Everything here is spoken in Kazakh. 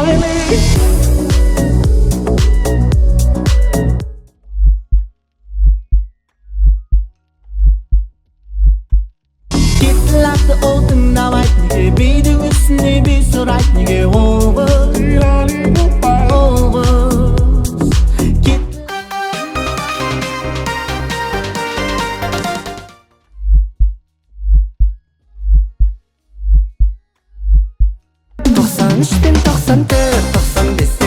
Кетті отың давайт неге бейді үстіне бей сұрайт неге оғыз тоқсан үштен 94, 95